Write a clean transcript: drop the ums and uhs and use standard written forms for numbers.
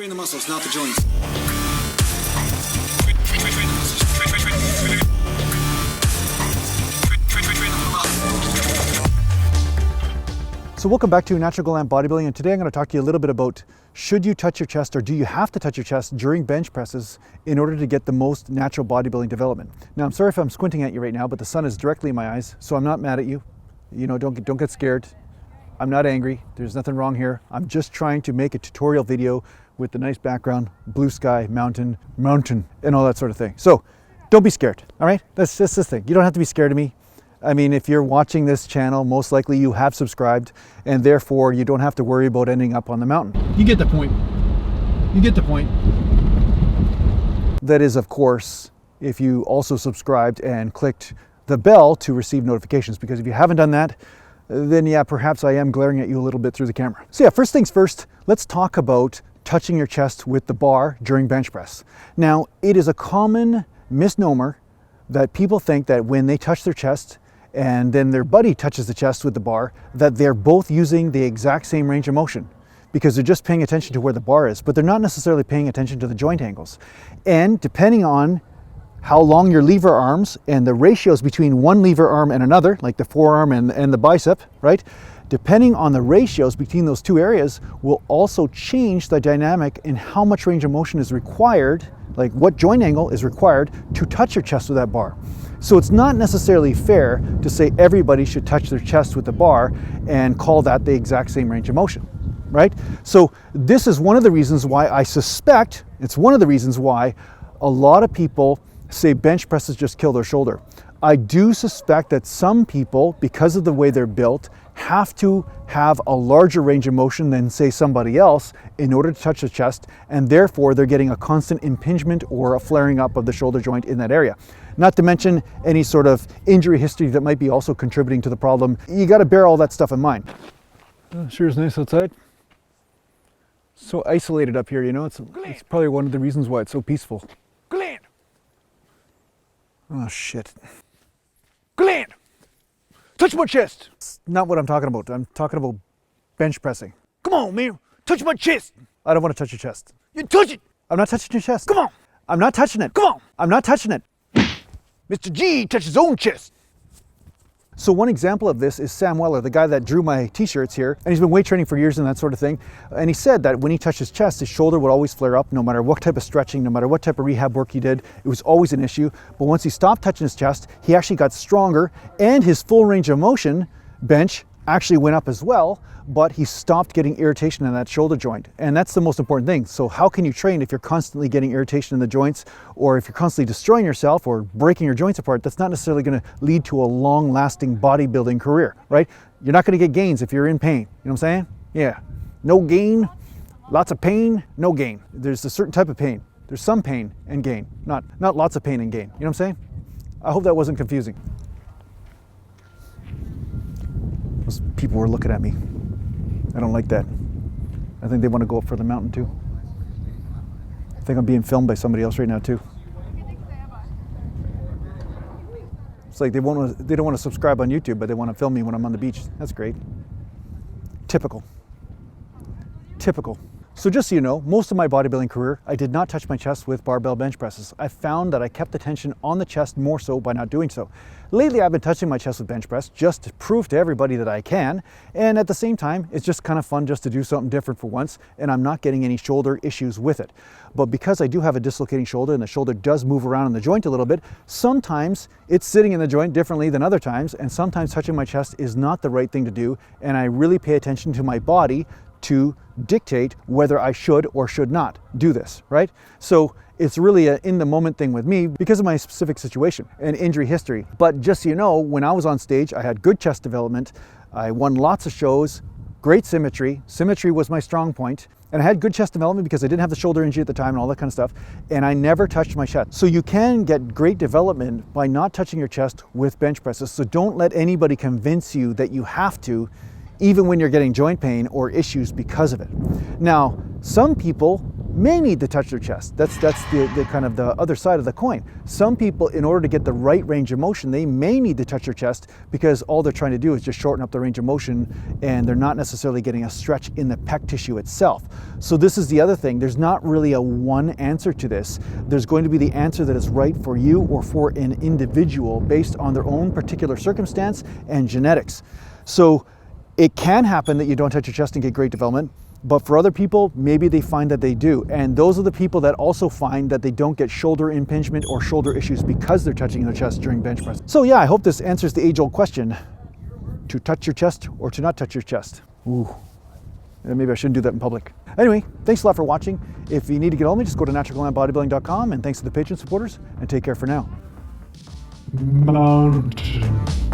Train the muscles, not the joints. So welcome back to Natural Gallant Bodybuilding, and today I'm going to talk to you a little bit about should you touch your chest, or do you have to touch your chest during bench presses in order to get the most natural bodybuilding development. Now I'm sorry if I'm squinting at you right now, but the sun is directly in my eyes, so I'm not mad at you. You know, don't get scared. I'm not angry. There's nothing wrong here. I'm just trying to make a tutorial video with the nice background, blue sky, mountain, and all that sort of thing. So don't be scared, all right? That's just this thing. You don't have to be scared of me. I mean, if you're watching this channel, most likely you have subscribed, and therefore you don't have to worry about ending up on the mountain. You get the point. You get the point. That is, of course, if you also subscribed and clicked the bell to receive notifications, because if you haven't done that, then yeah, perhaps I am glaring at you a little bit through the camera. So yeah, first things first, let's talk about touching your chest with the bar during bench press. Now, it is a common misnomer that people think that when they touch their chest and then their buddy touches the chest with the bar, that they're both using the exact same range of motion, because they're just paying attention to where the bar is, but they're not necessarily paying attention to the joint angles. And depending on how long your lever arms and the ratios between one lever arm and another, like the forearm and the bicep, right? Depending on the ratios between those two areas will also change the dynamic in how much range of motion is required, like what joint angle is required to touch your chest with that bar. So it's not necessarily fair to say everybody should touch their chest with the bar and call that the exact same range of motion, right? So this is one of the reasons why I suspect, it's one of the reasons why a lot of people say bench presses just kill their shoulder. I do suspect that some people, because of the way they're built, have to have a larger range of motion than, say, somebody else in order to touch the chest, and therefore they're getting a constant impingement or a flaring up of the shoulder joint in that area. Not to mention any sort of injury history that might be also contributing to the problem. You got to bear all that stuff in mind. Sure is nice outside. So isolated up here, you know, it's probably one of the reasons why it's so peaceful. Gallant! Oh shit. Gallant! Touch my chest! That's not what I'm talking about. I'm talking about bench pressing. Come on, man. Touch my chest! I don't want to touch your chest. You touch it! I'm not touching your chest. Come on! I'm not touching it. Come on! I'm not touching it. Mr. G touches his own chest. So one example of this is Sam Weller, the guy that drew my t-shirts here, and he's been weight training for years and that sort of thing. And he said that when he touched his chest, his shoulder would always flare up no matter what type of stretching, no matter what type of rehab work he did. It was always an issue. But once he stopped touching his chest, he actually got stronger, and his full range of motion bench actually went up as well, but he stopped getting irritation in that shoulder joint. And that's the most important thing. So how can you train if you're constantly getting irritation in the joints, or if you're constantly destroying yourself or breaking your joints apart? That's not necessarily going to lead to a long-lasting bodybuilding career, right? You're not going to get gains if you're in pain. You know what I'm saying? Yeah. No gain, lots of pain, no gain. There's a certain type of pain. There's some pain and gain, not lots of pain and gain. You know what I'm saying? I hope that wasn't confusing. Those people were looking at me. I don't like that. I think they want to go up for the mountain too. I think I'm being filmed by somebody else right now too. It's like they don't want to subscribe on YouTube, but they want to film me when I'm on the beach. That's great. Typical. Typical. So just so you know, most of my bodybuilding career, I did not touch my chest with barbell bench presses. I found that I kept the tension on the chest more so by not doing so. Lately, I've been touching my chest with bench press just to prove to everybody that I can. And at the same time, it's just kind of fun just to do something different for once, and I'm not getting any shoulder issues with it. But because I do have a dislocating shoulder and the shoulder does move around in the joint a little bit, sometimes it's sitting in the joint differently than other times, and sometimes touching my chest is not the right thing to do. And I really pay attention to my body to dictate whether I should or should not do this, right? So it's really an in-the-moment thing with me because of my specific situation and injury history. But just so you know, when I was on stage, I had good chest development. I won lots of shows, great symmetry. Symmetry was my strong point. And I had good chest development because I didn't have the shoulder injury at the time and all that kind of stuff. And I never touched my chest. So you can get great development by not touching your chest with bench presses. So don't let anybody convince you that you have to, even when you're getting joint pain or issues because of it. Now, some people may need to touch their chest. That's the kind of the other side of the coin. Some people, in order to get the right range of motion, they may need to touch their chest because all they're trying to do is just shorten up the range of motion, and they're not necessarily getting a stretch in the pec tissue itself. So this is the other thing. There's not really a one answer to this. There's going to be the answer that is right for you or for an individual based on their own particular circumstance and genetics. So it can happen that you don't touch your chest and get great development. But for other people, maybe they find that they do. And those are the people that also find that they don't get shoulder impingement or shoulder issues because they're touching their chest during bench press. So yeah, I hope this answers the age-old question, to touch your chest or to not touch your chest. Ooh, maybe I shouldn't do that in public. Anyway, thanks a lot for watching. If you need to get hold of me, just go to naturalgallantbodybuilding.com, and thanks to the Patreon supporters, and take care for now. Mountain.